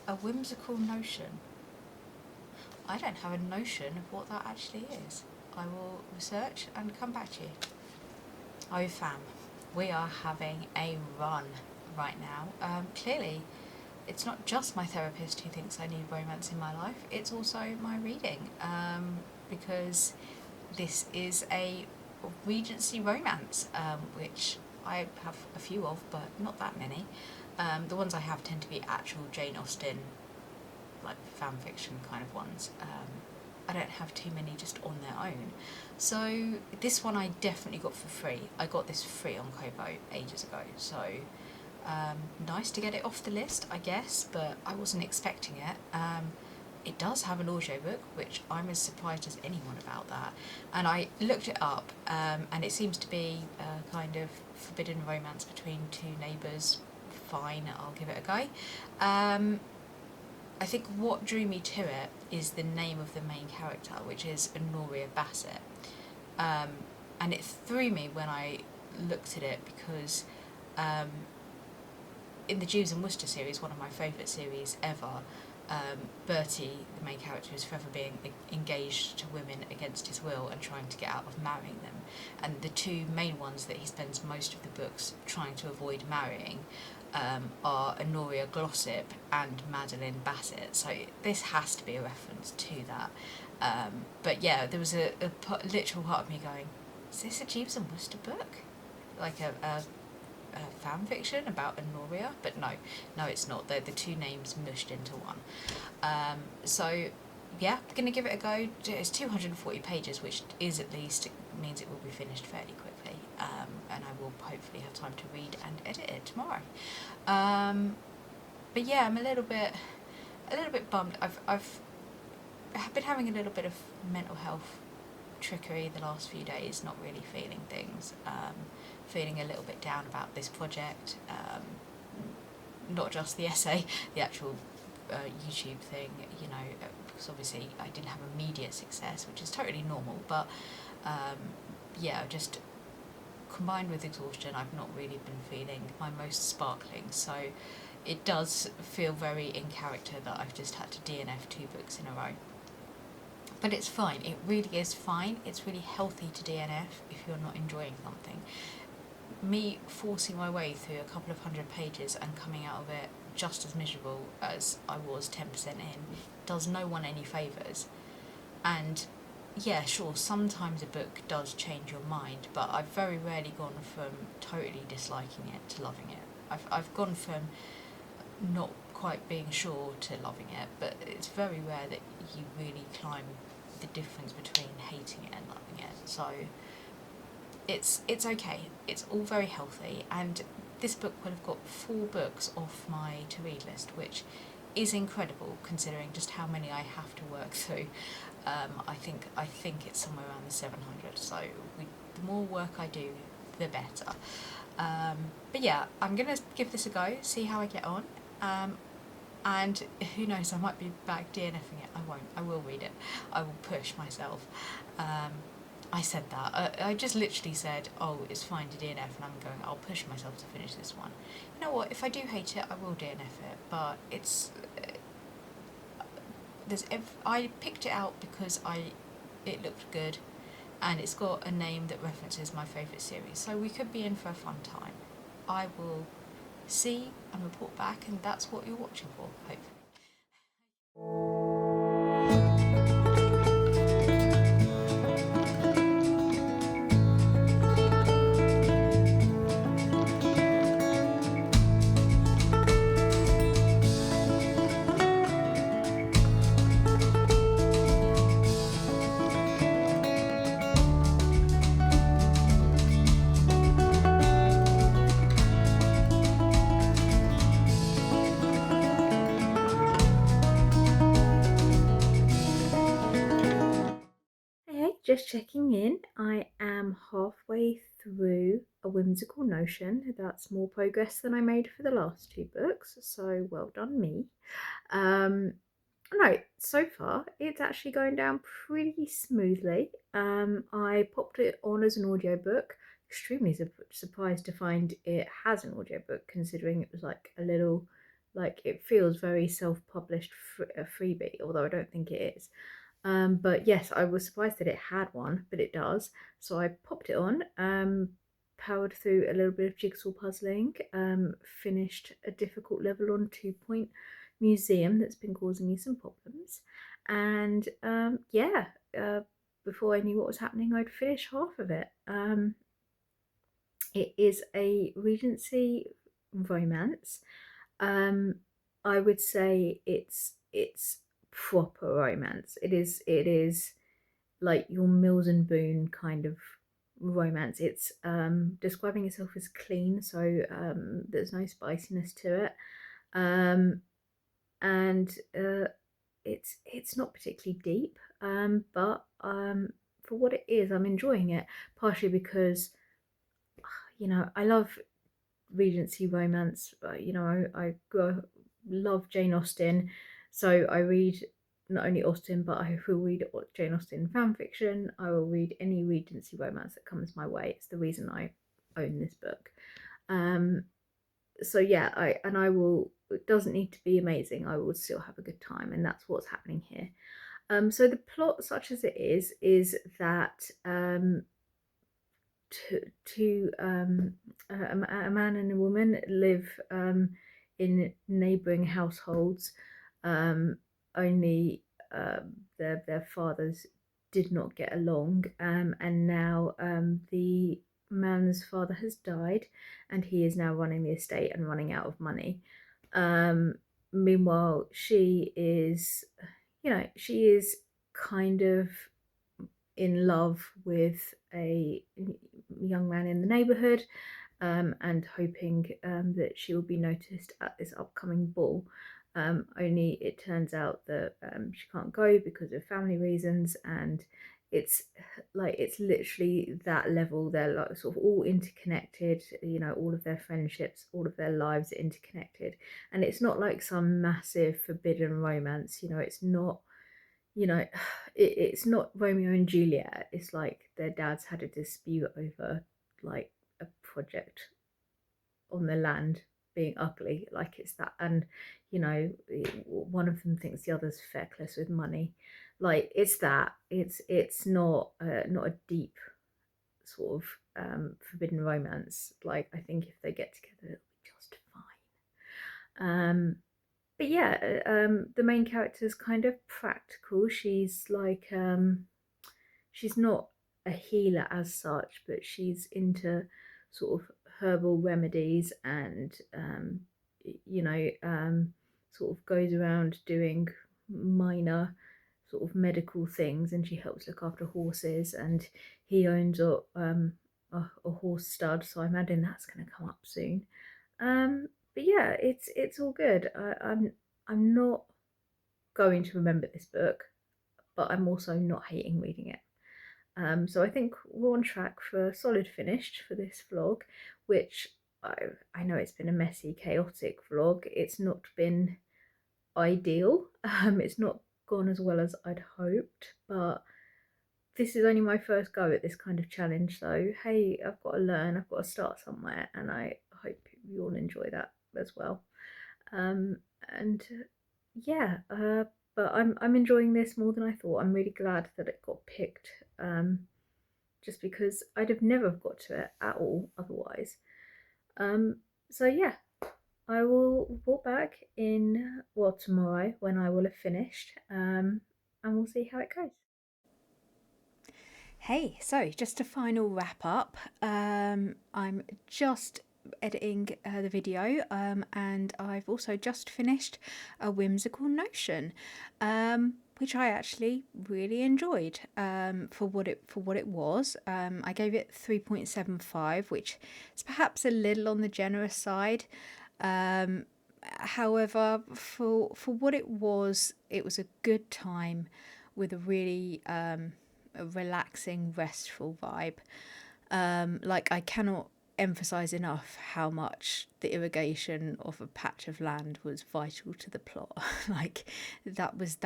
A Whimsical Notion. I don't have a notion of what that actually is. I will research and come back to you. Oh fam, we are having a run right now. Clearly, it's not just my therapist who thinks I need romance in my life, it's also my reading, because this is a Regency romance, which I have a few of, but not that many. The ones I have tend to be actual Jane Austen, like fan fiction kind of ones. I don't have too many just on their own. So this one I definitely got for free. I got this free on Kobo ages ago, so nice to get it off the list, I guess, but I wasn't expecting it. It does have an audiobook, which I'm as surprised as anyone about that. And I looked it up, and it seems to be a kind of forbidden romance between two neighbours. Fine, I'll give it a go. I think what drew me to it is the name of the main character, which is Honoria Bassett. And it threw me when I looked at it because in the Jeeves and Wooster series, one of my favourite series ever, Bertie, the main character, is forever being engaged to women against his will and trying to get out of marrying them. And the two main ones that he spends most of the books trying to avoid marrying are Honoria Glossop and Madeline Bassett. So this has to be a reference to that. But yeah, there was a literal part of me going, is this a Jeeves and Wooster book? Like a fan fiction about Honoria? But no, it's not. They're the two names mushed into one. So yeah, gonna give it a go. It's 240 pages, which is at least means it will be finished fairly quickly, and I will hopefully have time to read and edit it tomorrow. But yeah, I'm a little bit bummed. I've been having a little bit of mental health trickery the last few days, not really feeling things, feeling a little bit down about this project, not just the essay, the actual YouTube thing, you know, because obviously I didn't have immediate success, which is totally normal, but yeah, just combined with exhaustion, I've not really been feeling my most sparkling, so it does feel very in character that I've just had to DNF 2 books in a row. But it's fine, it really is fine. It's really healthy to DNF if you're not enjoying something. Me forcing my way through a couple of 100 pages and coming out of it just as miserable as I was 10% in does no one any favours. And yeah, sure, sometimes a book does change your mind, but I've very rarely gone from totally disliking it to loving it. I've gone from not quite being sure to loving it, but it's very rare that you really climb the difference between hating it and loving it. So it's okay. It's all very healthy, and this book will have got 4 books off my to-read list, which is incredible considering just how many I have to work through. I think it's somewhere around the 700. So the more work I do, the better. But yeah, I'm gonna give this a go, see how I get on. And who knows, I might be back DNFing it. I won't. I will read it. I will push myself. I said that. I just literally said, oh, it's fine to DNF, and I'm going, I'll push myself to finish this one. You know what, if I do hate it, I will DNF it, but it's... I picked it out because I it looked good, and it's got a name that references my favourite series, so we could be in for a fun time. I will see and report back, and that's what you're watching for, hopefully. Hey, just checking in. I am halfway through A Whimsical Notion. That's more progress than I made for the last two books, so well done me. No, so far it's actually going down pretty smoothly. I popped it on as an audiobook. Extremely surprised to find it has an audiobook, considering it was like a little, like it feels very self-published freebie, although I don't think it is. But yes, I was surprised that it had one, but it does. So I popped it on, powered through a little bit of jigsaw puzzling, finished a difficult level on 2 Point Museum that's been causing me some problems. And yeah, before I knew what was happening, I'd finished half of it. It is a Regency romance. I would say it's proper romance. It is like your Mills and Boone kind of romance. It's describing itself as clean, so there's no spiciness to it. And it's not particularly deep, but for what it is, I'm enjoying it, partially because I love Regency romance. I love Jane Austen, so I read not only Austen, but I will read Jane Austen fan fiction. I will read any Regency romance that comes my way. It's the reason I own this book. So yeah, I will. It doesn't need to be amazing. I will still have a good time, and that's what's happening here. So the plot, such as it is that a man and a woman live in neighbouring households. Only their fathers did not get along, and now the man's father has died, and he is now running the estate and running out of money. Meanwhile, she is kind of in love with a young man in the neighbourhood, and hoping that she will be noticed at this upcoming ball. Only it turns out that she can't go because of family reasons, and it's literally that level. They're like sort of all interconnected, all of their friendships, all of their lives are interconnected, and it's not like some massive forbidden romance. It's not it's not Romeo and Juliet. It's like their dads had a dispute over like a project on the land being ugly. Like it's that, and one of them thinks the other's feckless with money. Like it's that. It's not not a deep sort of forbidden romance. Like I think if they get together, it'll be just fine. But yeah, the main character is kind of practical. She's like she's not a healer as such, but she's into sort of herbal remedies, and sort of goes around doing minor sort of medical things, and she helps look after horses, and he owns a horse stud, so I imagine that's going to come up soon. But yeah, it's all good. I'm not going to remember this book, but I'm also not hating reading it. So I think we're on track for a solid finish for this vlog, which I know it's been a messy, chaotic vlog. It's not been ideal. It's not gone as well as I'd hoped, but this is only my first go at this kind of challenge, so hey, I've got to learn, I've got to start somewhere, and I hope you all enjoy that as well. And yeah, but I'm enjoying this more than I thought. I'm really glad that it got picked, just because I'd have never got to it at all otherwise. So yeah, I will report back in, well, tomorrow when I will have finished, and we'll see how it goes. Hey, so just a final wrap up. I'm just editing the video, and I've also just finished A Whimsical Notion, which I actually really enjoyed, for what it was. I gave it 3.75, which is perhaps a little on the generous side. However, for what it was a good time with a really a relaxing, restful vibe. Like, I cannot emphasize enough how much the irrigation of a patch of land was vital to the plot. Like, that was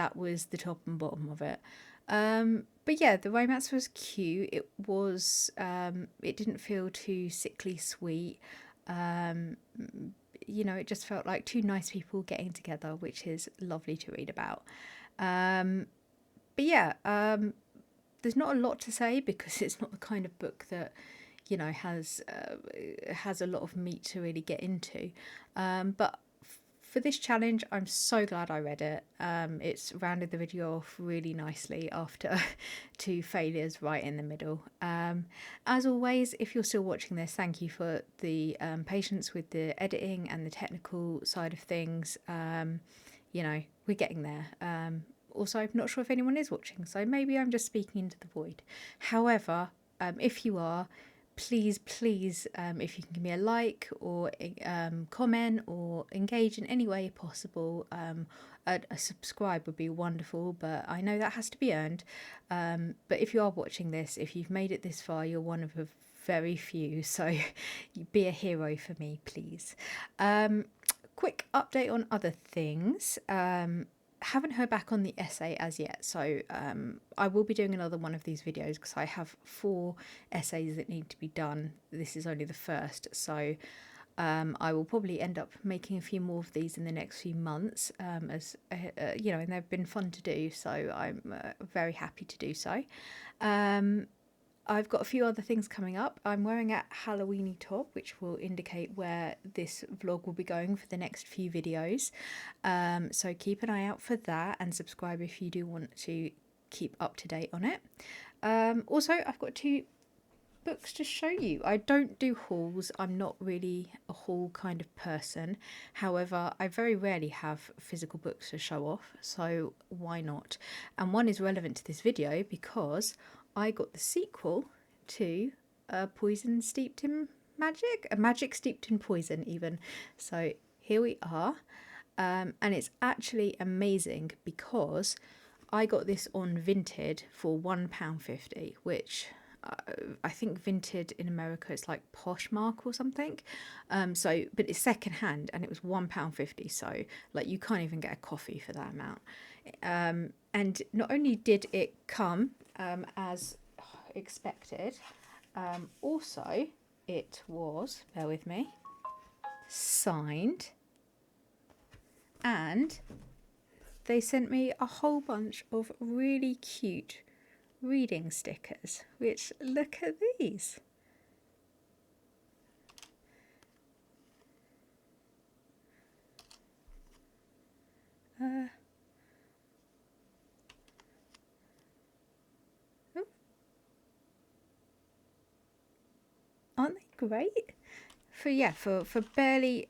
the top and bottom of it. But yeah, the romance was cute. It was it didn't feel too sickly sweet. You know, it just felt like two nice people getting together, which is lovely to read about. But yeah, there's not a lot to say because it's not the kind of book that, you know, has a lot of meat to really get into. But for this challenge, I'm so glad I read it. It's rounded the video off really nicely after two failures right in the middle. As always, if you're still watching this, thank you for the patience with the editing and the technical side of things. You know, we're getting there. Also, I'm not sure if anyone is watching, so maybe I'm just speaking into the void. However, if you are, please, if you can give me a like or comment or engage in any way possible, a subscribe would be wonderful, but I know that has to be earned. But if you are watching this, if you've made it this far, you're one of a very few, so be a hero for me, please. Quick update on other things. Haven't heard back on the essay as yet, so I will be doing another one of these videos because I have 4 essays that need to be done. This is only the first, so I will probably end up making a few more of these in the next few months, as you know, and they've been fun to do, so I'm very happy to do so. I've got a few other things coming up. I'm wearing a Halloweeny top, which will indicate where this vlog will be going for the next few videos. So keep an eye out for that and subscribe if you do want to keep up to date on it. Also, I've got 2 books to show you. I don't do hauls. I'm not really a haul kind of person. However, I very rarely have physical books to show off, so why not? And one is relevant to this video because I got the sequel to Poison Steeped in Magic, a magic steeped in poison even. So here we are, and it's actually amazing because I got this on Vinted for £1.50, which I think Vinted in America it's like Poshmark or something. So, but it's second hand and it was £1.50. So, like, you can't even get a coffee for that amount. And not only did it come as expected, also it was, bear with me, signed, and they sent me a whole bunch of really cute reading stickers, which, look at these. Aren't they great? For barely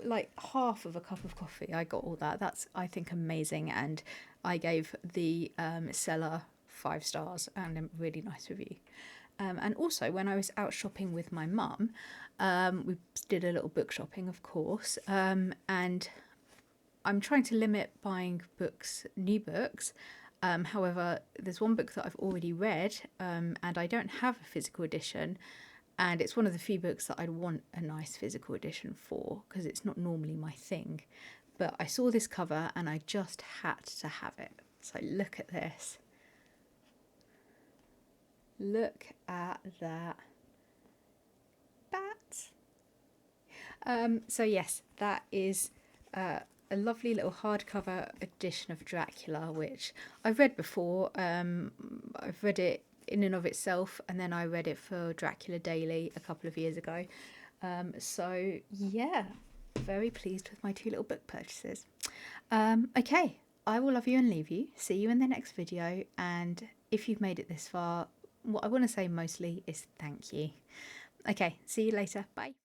like half of a cup of coffee, I got all that. That's, I think, amazing, and I gave the seller 5 stars and a really nice review. And also, when I was out shopping with my mum, we did a little book shopping, of course, and I'm trying to limit buying books, new books. However, there's one book that I've already read, and I don't have a physical edition. And it's one of the few books that I'd want a nice physical edition for because it's not normally my thing. But I saw this cover and I just had to have it. So look at this. Look at that bat. So yes, that is a a lovely little hardcover edition of Dracula, which I've read before. I've read it in and of itself, and then I read it for Dracula Daily a couple of years ago. So yeah, very pleased with my 2 little book purchases. Okay, I will love you and leave you. See you in the next video, and if you've made it this far, what I want to say mostly is thank you. Okay, see you later. Bye.